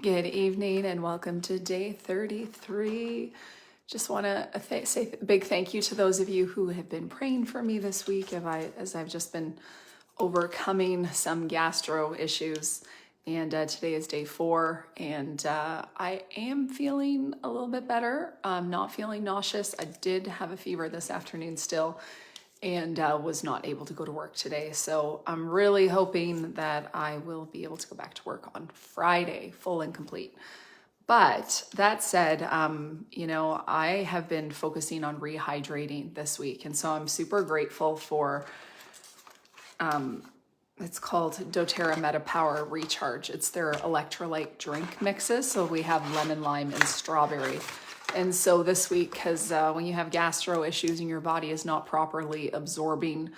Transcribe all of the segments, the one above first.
Good evening and welcome to day 33. Just want to say a big thank you to those of you who have been praying for me this week as I've just been overcoming some gastro issues. And today is day 4, and I am feeling a little bit better. I'm not feeling nauseous. I did have a fever this afternoon still, and was not able to go to work today. So I'm really hoping that I will be able to go back to work on Friday, full and complete. But that said, I have been focusing on rehydrating this week. And so I'm super grateful for, it's called doTERRA MetaPower Recharge. It's their electrolyte drink mixes. So we have lemon, lime, and strawberry. And so this week, because when you have gastro issues and your body is not properly absorbing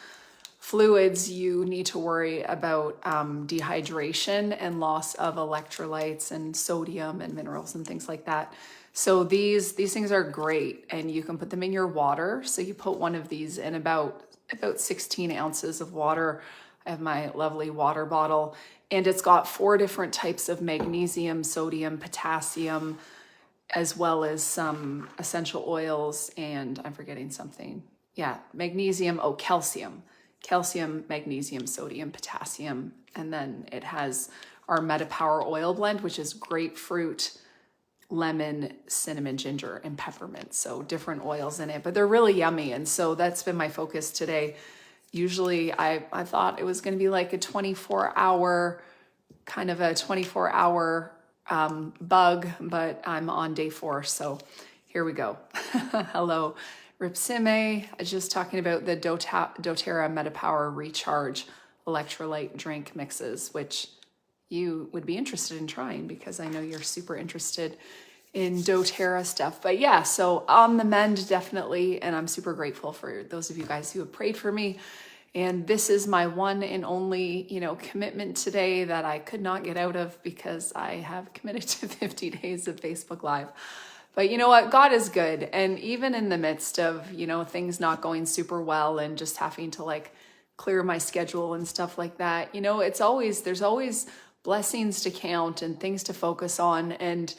fluids, you need to worry about dehydration and loss of electrolytes and sodium and minerals and things like that. So these things are great, and you can put them in your water. So you put one of these in about 16 ounces of water. I have my lovely water bottle, and it's got 4 different types of magnesium, sodium, potassium, as well as some essential oils, and I'm forgetting something. Yeah, magnesium, calcium, magnesium, sodium, potassium, and then it has our MetaPower oil blend, which is grapefruit, lemon, cinnamon, ginger, and peppermint. So different oils in it, but they're really yummy. And so that's been my focus today. Usually I thought it was going to be like a 24-hour bug, but I'm on day 4, so here we go. Hello, Ripsime. I was just talking about the doTERRA MetaPower Recharge electrolyte drink mixes, which you would be interested in trying because I know you're super interested in doTERRA stuff. But yeah, so on the mend, definitely, and I'm super grateful for those of you guys who have prayed for me. And this is my one and only, commitment today that I could not get out of because I have committed to 50 days of Facebook Live. But you know what? God is good. And even in the midst of, things not going super well and just having to clear my schedule and stuff like that, there's always blessings to count and things to focus on. And,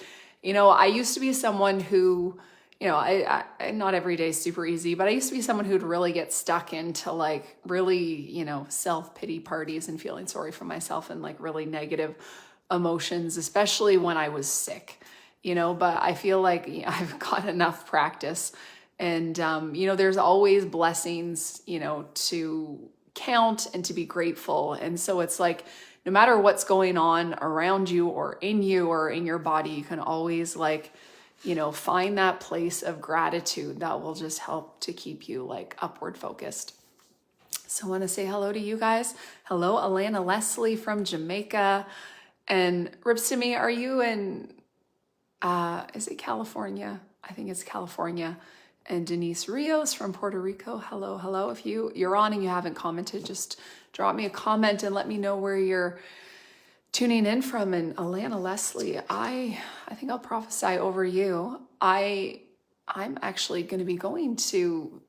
I used to be someone who, I not every day is super easy, but I used to be someone who'd really get stuck into really, self-pity parties and feeling sorry for myself and really negative emotions, especially when I was sick, but I feel like I've got enough practice, and, there's always blessings, to count and to be grateful. And so it's no matter what's going on around you or in your body, you can always find that place of gratitude that will just help to keep you upward focused. So I want to say hello to you guys. Hello, Alana Leslie from Jamaica. And Ripsimi, are you in, is it California? I think it's California. And Denise Rios from Puerto Rico. Hello. If you're on and you haven't commented, just drop me a comment and let me know where you're tuning in from. And Alana Leslie, I think I'll prophesy over you. I'm actually going to be going to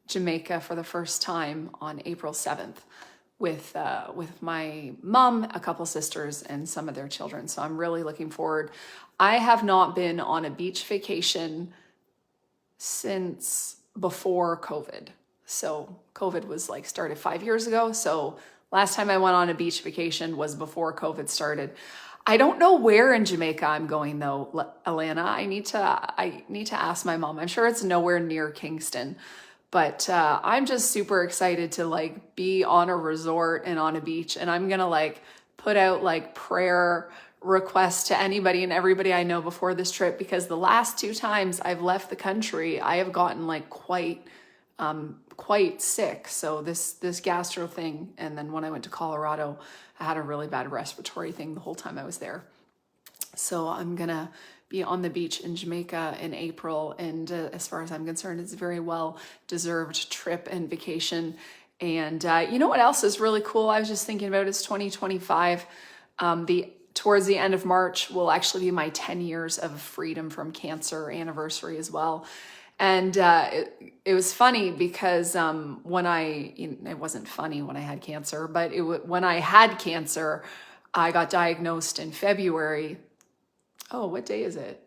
Jamaica for the first time on April 7th with my mom, a couple sisters, and some of their children. So I'm really looking forward. I have not been on a beach vacation since before COVID. So COVID was started 5 years ago. So last time I went on a beach vacation was before COVID started. I don't know where in Jamaica I'm going though, Alana. I need to ask my mom. I'm sure it's nowhere near Kingston, but I'm just super excited to be on a resort and on a beach. And I'm gonna put out prayer requests to anybody and everybody I know before this trip, because the last 2 times I've left the country, I have gotten quite sick. So this gastro thing, and then when I went to Colorado, I had a really bad respiratory thing the whole time I was there. So I'm gonna be on the beach in Jamaica in April, and as far as I'm concerned, it's a very well deserved trip and vacation. And you know what else is really cool? I was just thinking about it's 2025. Towards the end of March will actually be my 10 years of freedom from cancer anniversary as well. And it was funny because it wasn't funny when I had cancer, but when I had cancer, I got diagnosed in February Oh, what day is it?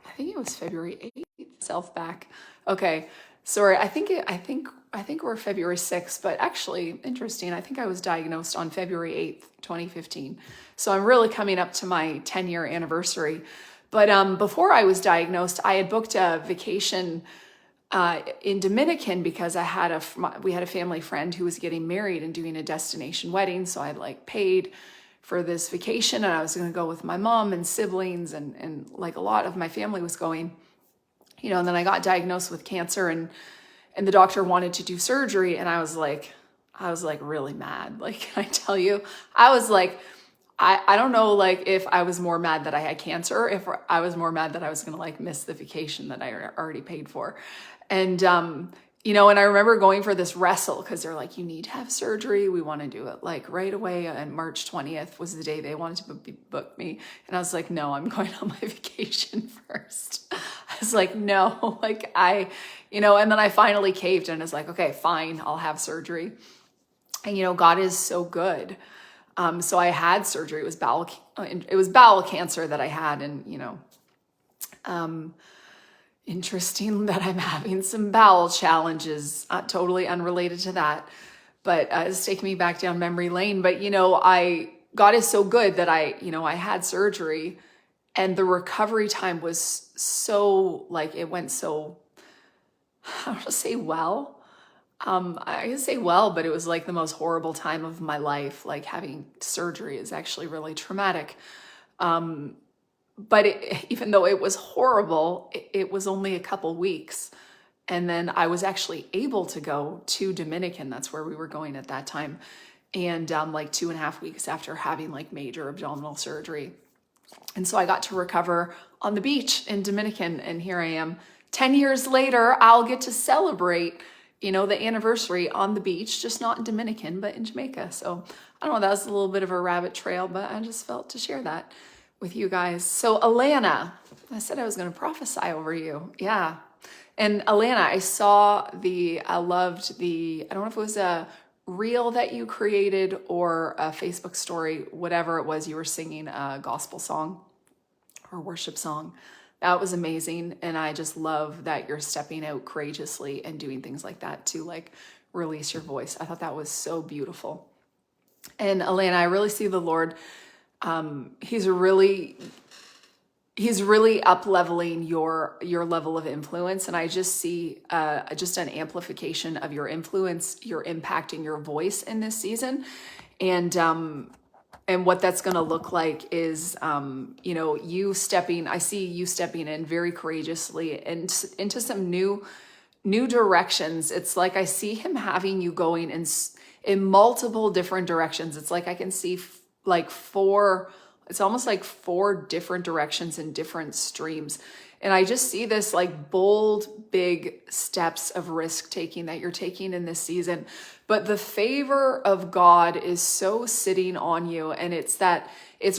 I think it was February 8th. Self back. Okay. Sorry. I think we're February 6th, but actually interesting. I think I was diagnosed on February 8th, 2015. So I'm really coming up to my 10-year anniversary. But before I was diagnosed, I had booked a vacation in Dominican because we had a family friend who was getting married and doing a destination wedding. So I'd like paid for this vacation, and I was going to go with my mom and siblings, and like a lot of my family was going, and then I got diagnosed with cancer, and the doctor wanted to do surgery. And I was like really mad. Like, can I tell you, I was like, I don't know, like if I was more mad that I had cancer, or if I was more mad that I was going to like miss the vacation that I already paid for. And, and I remember going for this wrestle because they're like, you need to have surgery. We want to do it like right away. And March 20th was the day they wanted to book me. And I was like, no, I'm going on my vacation first. I was like, no, like and then I finally caved and was like, okay, fine, I'll have surgery. And, God is so good. So I had surgery. It was bowel cancer that I had. And, interesting that I'm having some bowel challenges, totally unrelated to that, but it's taking me back down memory lane. But, God is so good that I had surgery, and the recovery time was so, like, it went so, I don't want to say well. I can say well, but it was like the most horrible time of my life. Like, having surgery is actually really traumatic. But even though it was horrible, it was only a couple weeks. And then I was actually able to go to Dominican. That's where we were going at that time. And like 2.5 weeks after having like major abdominal surgery. And so I got to recover on the beach in Dominican. And here I am 10 years later. I'll get to celebrate, the anniversary on the beach, just not in Dominican, but in Jamaica. So I don't know, that was a little bit of a rabbit trail, but I just felt to share that with you guys. So Alana, I said I was going to prophesy over you. Yeah. And Alana, I loved I don't know if it was a reel that you created or a Facebook story, whatever it was, you were singing a gospel song or worship song. That was amazing. And I just love that you're stepping out courageously and doing things like that to like release your voice. I thought that was so beautiful. And Alana, I really see the Lord. He's really up-leveling your level of influence. And I just see just an amplification of your influence, your impact, and your voice in this season. And what that's going to look like is, I see you stepping in very courageously into some new directions. It's like I see him having you going in multiple different directions. It's like I can see it's almost like 4 different directions in different streams. And I just see this like bold, big steps of risk taking that you're taking in this season. But the favor of God is so sitting on you, and it's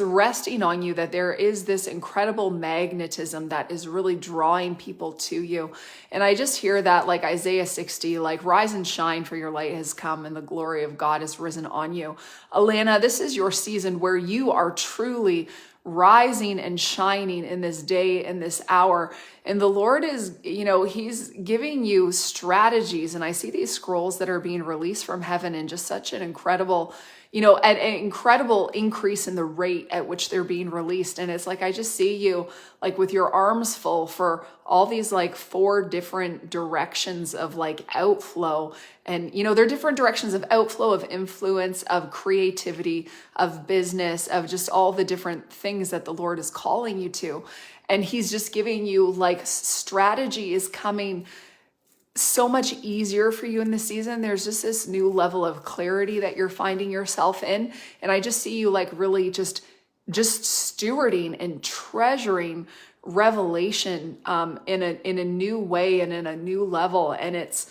resting on you, that there is this incredible magnetism that is really drawing people to you. And I just hear that like Isaiah 60, like rise and shine, for your light has come and the glory of God has risen on you. Alana, this is your season where you are truly rising and shining in this day and this hour. And the Lord is, he's giving you strategies. And I see these scrolls that are being released from heaven in just such an incredible, an incredible increase in the rate at which they're being released. And it's like, I just see you like with your arms full for all these like 4 different directions of like outflow. And, they're different directions of outflow, of influence, of creativity, of business, of just all the different things that the Lord is calling you to. And he's just giving you like strategy is coming so much easier for you in this season. There's just this new level of clarity that you're finding yourself in. And I just see you like really just stewarding and treasuring revelation in a new way and in a new level. And it's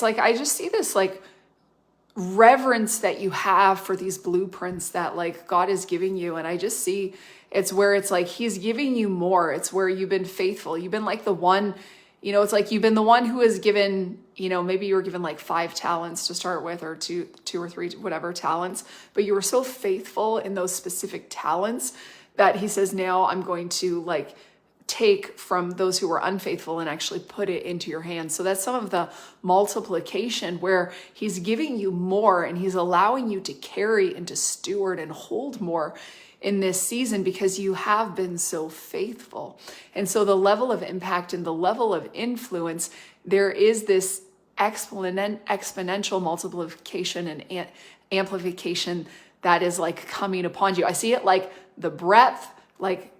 like, I just see this like reverence that you have for these blueprints that like God is giving you. And I just see it's where it's like, he's giving you more. It's where you've been faithful. You've been like the one, it's like you've been the one who has given maybe you were given like 5 talents to start with, or two or three, whatever talents, but you were so faithful in those specific talents that he says, now I'm going to like take from those who were unfaithful and actually put it into your hands. So that's some of the multiplication where he's giving you more and he's allowing you to carry and to steward and hold more in this season because you have been so faithful. And so the level of impact and the level of influence, there is this exponential multiplication and amplification that is like coming upon you. I see it like the breadth, like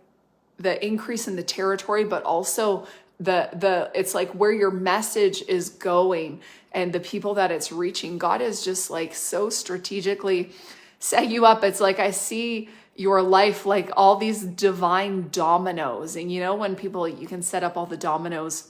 the increase in the territory, but also the it's like where your message is going and the people that it's reaching. God is just like so strategically set you up. It's like I see your life like all these divine dominoes. And when people, you can set up all the dominoes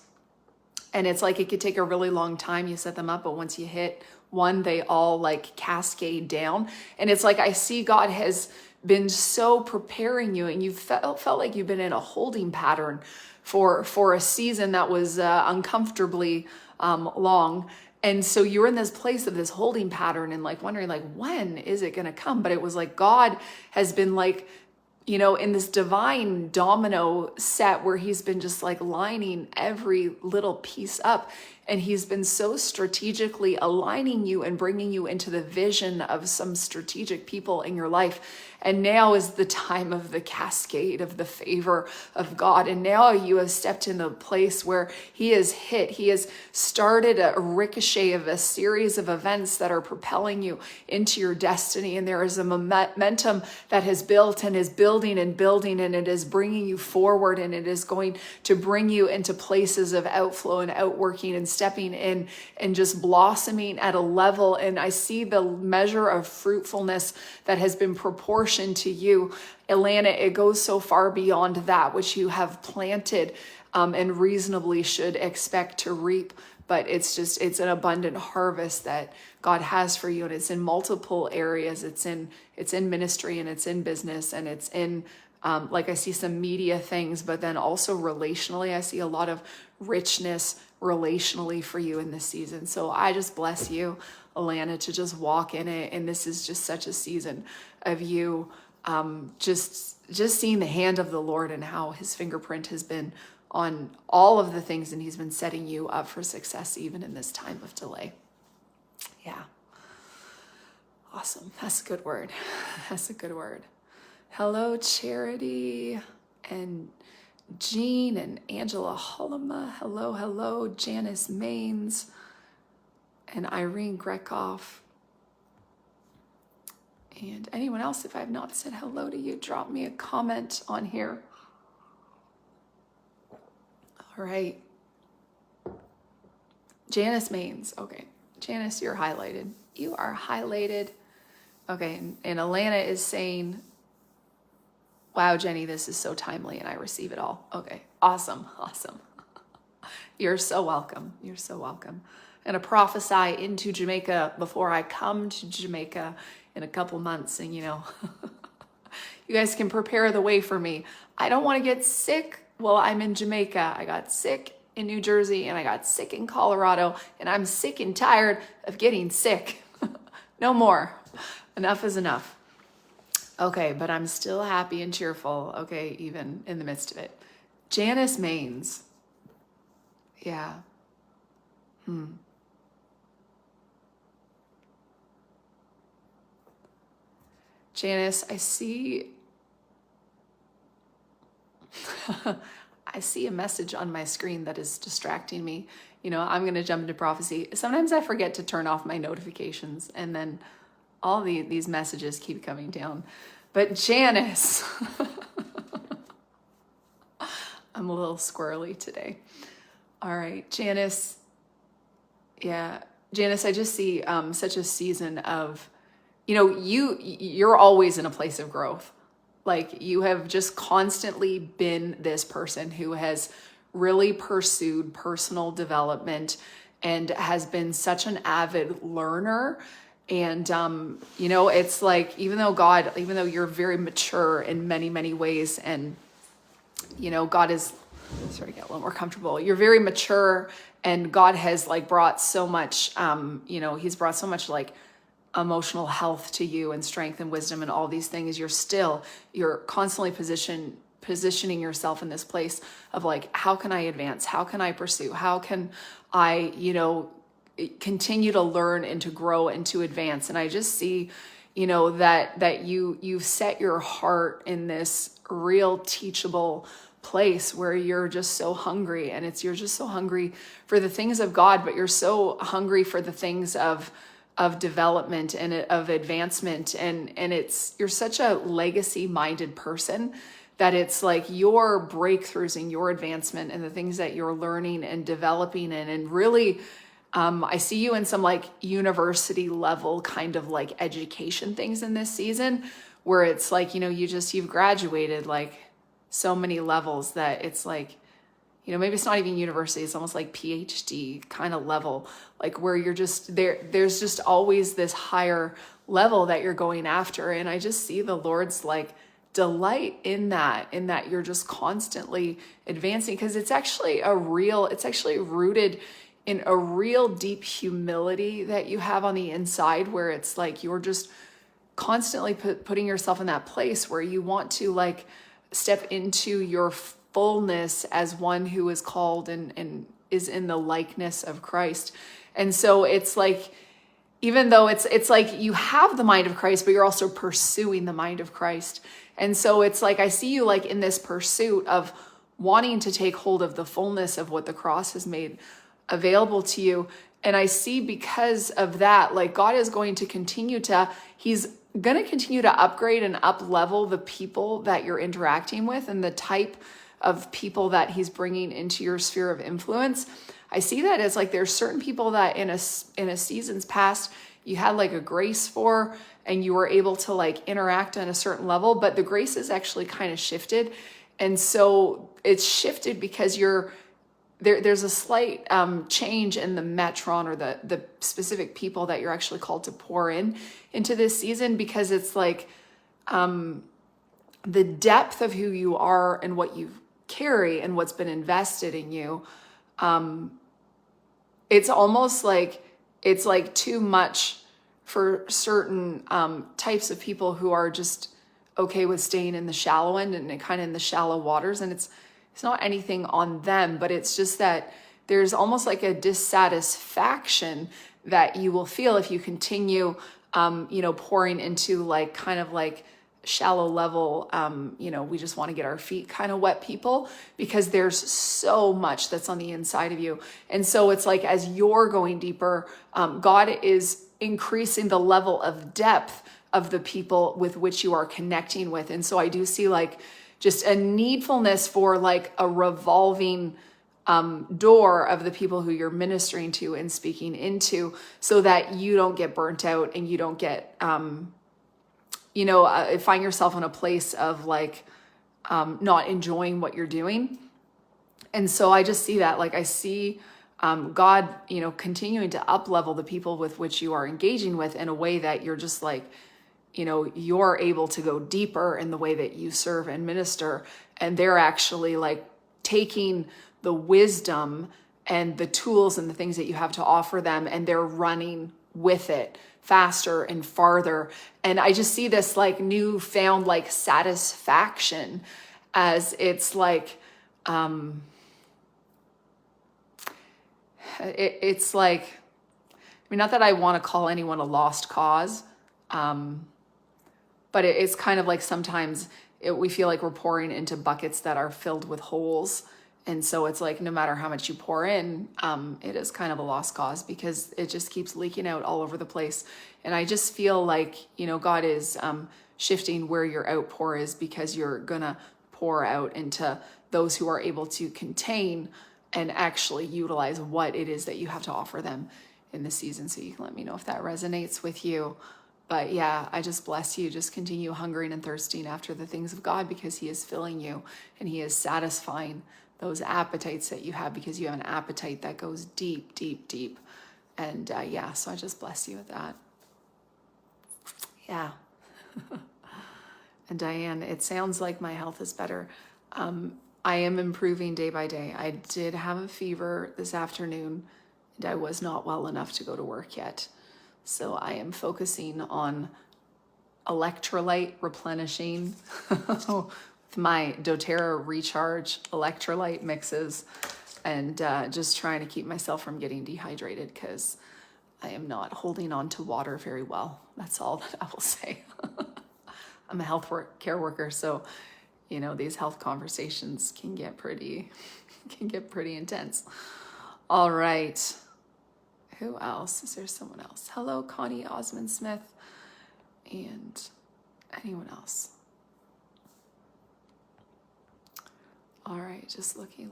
and it's like it could take a really long time. You set them up, but once you hit one, they all like cascade down. And it's like I see God has been so preparing you, and you felt like you've been in a holding pattern for a season that was uncomfortably long. And so you're in this place of this holding pattern and like wondering like, when is it going to come? But it was like God has been like, in this divine domino set where he's been just like lining every little piece up. And he's been so strategically aligning you and bringing you into the vision of some strategic people in your life. And now is the time of the cascade of the favor of God. And now you have stepped into a place where he has started a ricochet of a series of events that are propelling you into your destiny. And there is a momentum that has built and is building, and it is bringing you forward, and it is going to bring you into places of outflow and outworking and stepping in and just blossoming at a level. And I see the measure of fruitfulness that has been proportioned to you, Alana. It goes so far beyond that which you have planted and reasonably should expect to reap. But it's an abundant harvest that God has for you. And it's in multiple areas. It's in ministry, and it's in business, and it's in like I see some media things, but then also relationally, I see a lot of richness relationally for you in this season. So I just bless you, Alana, to just walk in it. And this is just such a season of you just seeing the hand of the Lord and how his fingerprint has been on all of the things, and he's been setting you up for success even in this time of delay. Yeah. Awesome. That's a good word. That's a good word. Hello, Charity and Jean and Angela Holema. Hello, Janice Maines and Irene Grekoff. And anyone else, if I have not said hello to you, drop me a comment on here. All right. Janice Maines. Okay. Janice, you're highlighted. You are highlighted. Okay. And Alana is saying, wow, Jenny, this is so timely and I receive it all. Okay. Awesome. You're so welcome. You're so welcome. I'm going to prophesy into Jamaica before I come to Jamaica in a couple months. And, you guys can prepare the way for me. I don't want to get sick while I'm in Jamaica. I got sick in New Jersey and I got sick in Colorado, and I'm sick and tired of getting sick. No more. Enough is enough. Okay, but I'm still happy and cheerful, okay, even in the midst of it. Janice Maines. Yeah. Janice, I see a message on my screen that is distracting me. I'm going to jump into prophecy. Sometimes I forget to turn off my notifications, and then all these messages keep coming down. But Janice, I'm a little squirrely today. All right, Janice. Yeah, Janice, I just see such a season of, you're always in a place of growth. Like, you have just constantly been this person who has really pursued personal development and has been such an avid learner. And, it's like, even though you're very mature in many, many ways, and, God is sort of get a little more comfortable. You're very mature, and God has like brought so much, he's brought so much like emotional health to you and strength and wisdom and all these things. You're constantly positioning yourself in this place of like, how can I advance? How can I pursue? How can I, continue to learn and to grow and to advance? And I just see, that you've set your heart in this real teachable place where you're just so hungry, and you're just so hungry for the things of God, but you're so hungry for the things of development and of advancement. And you're such a legacy minded person that it's like your breakthroughs and your advancement and the things that you're learning and developing in, and really, I see you in some like university level kind of like education things in this season, where it's like, you've graduated like so many levels that it's like, maybe it's not even university, it's almost like PhD kind of level, like where you're just there's just always this higher level that you're going after. And I just see the Lord's like delight in that you're just constantly advancing, because it's actually rooted in a real deep humility that you have on the inside, where it's like you're just constantly putting yourself in that place where you want to like step into your fullness as one who is called and is in the likeness of Christ. And so it's like, even though it's like you have the mind of Christ, but you're also pursuing the mind of Christ. And so it's like, I see you like in this pursuit of wanting to take hold of the fullness of what the cross has made available to you. And I see, because of that, like God is going to he's going to continue to upgrade and up level the people that you're interacting with and the type of people that he's bringing into your sphere of influence. I see that as like, there's certain people that in a season's past, you had like a grace for, and you were able to like interact on a certain level, but the grace is actually kind of shifted. And so it's shifted because there's a slight change in the metron, or the specific people that you're actually called to pour into this season, because it's like the depth of who you are and what you carry and what's been invested in you. It's almost like it's like too much for certain types of people who are just okay with staying in the shallow end and kind of in the shallow waters. And it's not anything on them, but it's just that there's almost like a dissatisfaction that you will feel if you continue, pouring into like kind of like shallow level, we just want to get our feet kind of wet people, because there's so much that's on the inside of you. And so it's like, as you're going deeper, God is increasing the level of depth of the people with which you are connecting with. And so I do see like just a needfulness for like a revolving door of the people who you're ministering to and speaking into, so that you don't get burnt out and you don't get, find yourself in a place of like not enjoying what you're doing. And so I just see that, like I see God, continuing to up level the people with which you are engaging with in a way that you're just like, you're able to go deeper in the way that you serve and minister. And they're actually like taking the wisdom and the tools and the things that you have to offer them, and they're running with it faster and farther. And I just see this like newfound like satisfaction, as it's like, it's like, not that I want to call anyone a lost cause, but it's kind of like sometimes we feel like we're pouring into buckets that are filled with holes. And so it's like, no matter how much you pour in, it is kind of a lost cause, because it just keeps leaking out all over the place. And I just feel like, God is shifting where your outpour is, because you're going to pour out into those who are able to contain and actually utilize what it is that you have to offer them in the season. So you can let me know if that resonates with you. But yeah, I just bless you. Just continue hungering and thirsting after the things of God, because he is filling you and he is satisfying those appetites that you have, because you have an appetite that goes deep, deep, deep. And so I just bless you with that. Yeah. And Diane, it sounds like my health is better. I am improving day by day. I did have a fever this afternoon and I was not well enough to go to work yet. So I am focusing on electrolyte replenishing with my doTERRA Recharge electrolyte mixes, and just trying to keep myself from getting dehydrated because I am not holding on to water very well. That's all that I will say. I'm a care worker, so you know these health conversations can get pretty intense. All right. Who else? Is there someone else? Hello, Connie Osmond Smith. And anyone else? All right, just looking.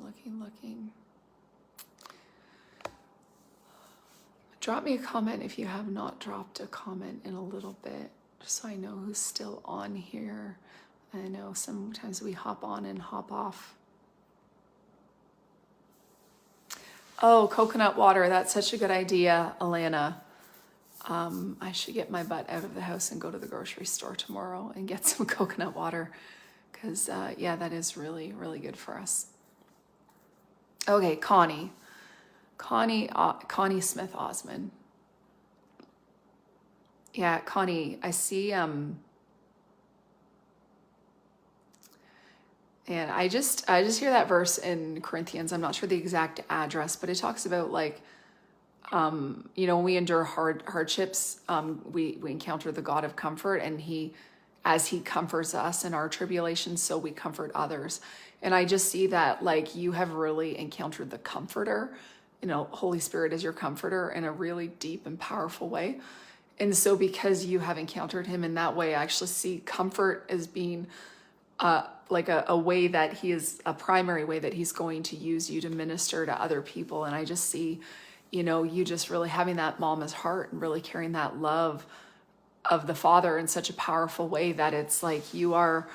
Drop me a comment if you have not dropped a comment in a little bit, just so I know who's still on here. I know sometimes we hop on and hop off. Oh, coconut water. That's such a good idea, Alana. I should get my butt out of the house and go to the grocery store tomorrow and get some coconut water because, yeah, that is really, really good for us. Okay, Connie Smith Osmond. Yeah, Connie, I see, and I just hear that verse in Corinthians. I'm not sure the exact address, but it talks about like, you know, when we endure hardships, we encounter the God of comfort, and as he comforts us in our tribulations, so we comfort others. And I just see that like you have really encountered the comforter, you know, Holy Spirit is your comforter in a really deep and powerful way. And so because you have encountered him in that way, I actually see comfort as being like a way that he is a primary way that he's going to use you to minister to other people. And I just see, you know, you just really having that mama's heart and really carrying that love of the Father in such a powerful way that it's like you are,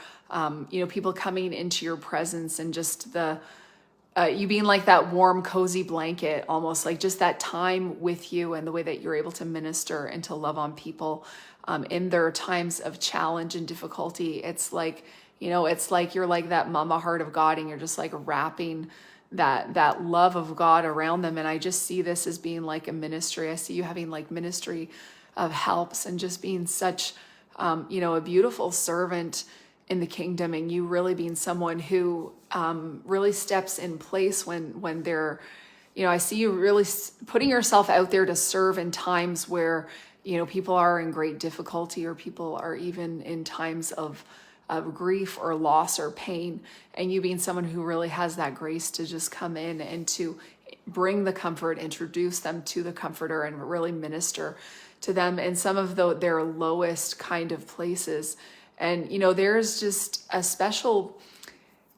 you know, people coming into your presence and just you being like that warm, cozy blanket, almost like just that time with you, and the way that you're able to minister and to love on people in their times of challenge and difficulty. It's like, you know, it's like you're like that mama heart of God, and you're just like wrapping that love of God around them. And I just see this as being like a ministry. I see you having like ministry of helps and just being such, you know, a beautiful servant in the kingdom, and you really being someone who really steps in place when they're, you know, I see you really putting yourself out there to serve in times where, you know, people are in great difficulty, or people are even in times of grief or loss or pain, and you being someone who really has that grace to just come in and to bring the comfort, introduce them to the comforter, and really minister to them in some of their lowest kind of places. And, you know, there's just a special,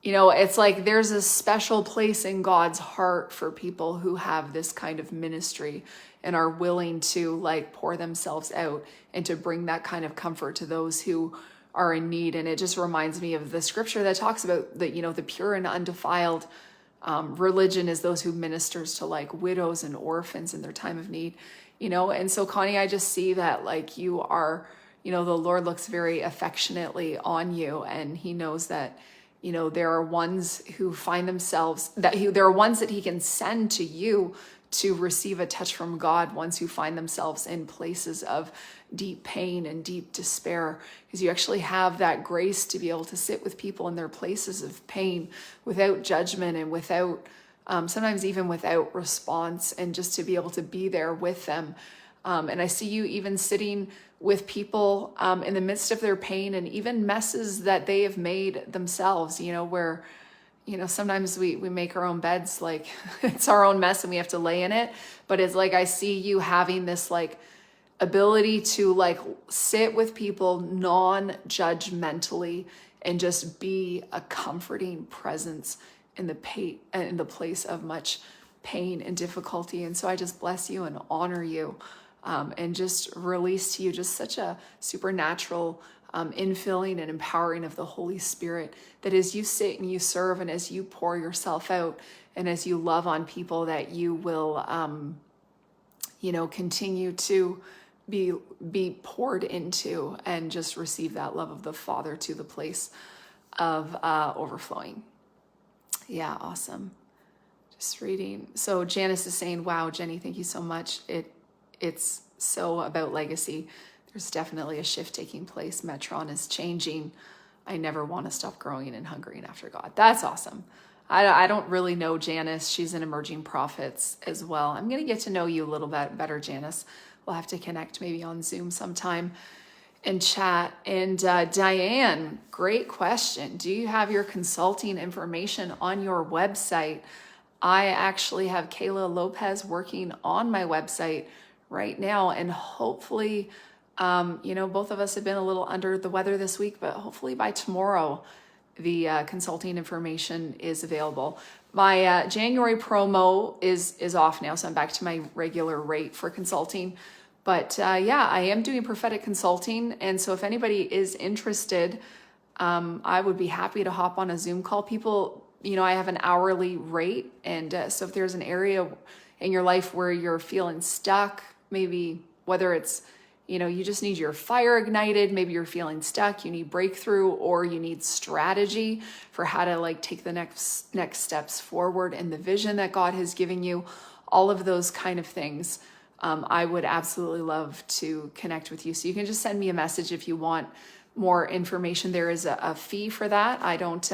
you know, it's like there's a special place in God's heart for people who have this kind of ministry and are willing to like pour themselves out and to bring that kind of comfort to those who are in need. And it just reminds me of the scripture that talks about the, you know, the pure and undefiled religion is those who ministers to like widows and orphans in their time of need, you know. And so Connie, I just see that like you are, you know, the Lord looks very affectionately on you, and he knows that, you know, there are ones who find themselves there are ones that he can send to you to receive a touch from God, ones who find themselves in places of deep pain and deep despair, because you actually have that grace to be able to sit with people in their places of pain without judgment and without, sometimes even without response, and just to be able to be there with them. And I see you even sitting with people in the midst of their pain and even messes that they have made themselves, you know, where, you know, sometimes we make our own beds, like it's our own mess and we have to lay in it. But it's like, I see you having this like ability to like sit with people non-judgmentally and just be a comforting presence in the place of much pain and difficulty. And so I just bless you and honor you, and just release to you just such a supernatural infilling and empowering of the Holy Spirit, that as you sit and you serve and as you pour yourself out and as you love on people, that you will, you know, continue to be poured into and just receive that love of the Father to the place of overflowing. Yeah, awesome. Just reading. So Janice is saying, wow, Jenny, thank you so much. It's so about legacy. There's definitely a shift taking place. Metron is changing. I never want to stop growing and hungering after God. That's awesome. I don't really know Janice. She's in Emerging Prophets as well. I'm going to get to know you a little bit better, Janice. We'll have to connect maybe on Zoom sometime and chat. And Diane, great question. Do you have your consulting information on your website? I actually have Kayla Lopez working on my website right now, and hopefully, both of us have been a little under the weather this week, but hopefully by tomorrow, the consulting information is available. My January promo is off now, so I'm back to my regular rate for consulting. But yeah, I am doing prophetic consulting, and so if anybody is interested, I would be happy to hop on a Zoom call. People, I have an hourly rate, and so if there's an area in your life where you're feeling stuck, maybe whether it's you just need your fire ignited, maybe you're feeling stuck, you need breakthrough, or you need strategy for how to take the next steps forward in the vision that God has given you, all of those kind of things. I would absolutely love to connect with you. So you can just send me a message if you want more information. There is a fee for that. I don't,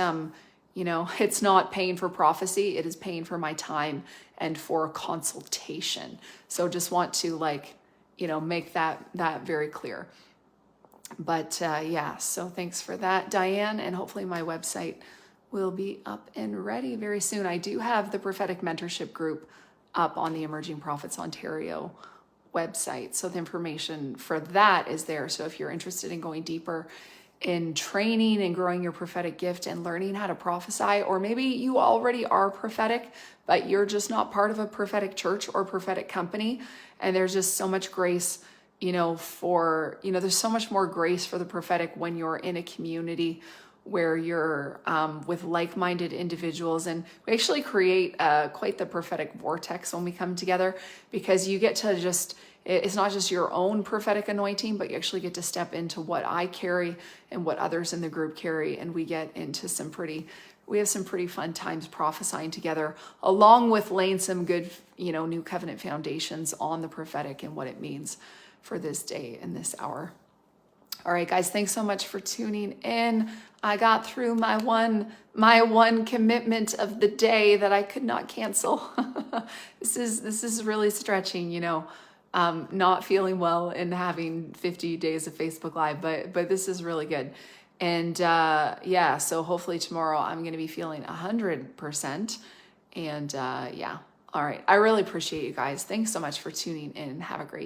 it's not paying for prophecy. It is paying for my time and for consultation. So just want to make that very clear. But yeah, so thanks for that, Diane. And hopefully my website will be up and ready very soon. I do have the prophetic mentorship group up on the Emerging Prophets Ontario website. So the information for that is there. So if you're interested in going deeper in training and growing your prophetic gift and learning how to prophesy, or maybe you already are prophetic, but you're just not part of a prophetic church or prophetic company, and there's just so much grace, there's so much more grace for the prophetic when you're in a community where you're with like-minded individuals. And we actually create quite the prophetic vortex when we come together, because you get to it's not just your own prophetic anointing, but you actually get to step into what I carry and what others in the group carry. And we get into we have some pretty fun times prophesying together, along with laying some good, new covenant foundations on the prophetic and what it means for this day and this hour. All right, guys, thanks so much for tuning in. I got through my one commitment of the day that I could not cancel. This is really stretching, not feeling well and having 50 days of Facebook Live, but this is really good. And yeah, so hopefully tomorrow I'm going to be feeling 100%. And yeah, all right. I really appreciate you guys. Thanks so much for tuning in. Have a great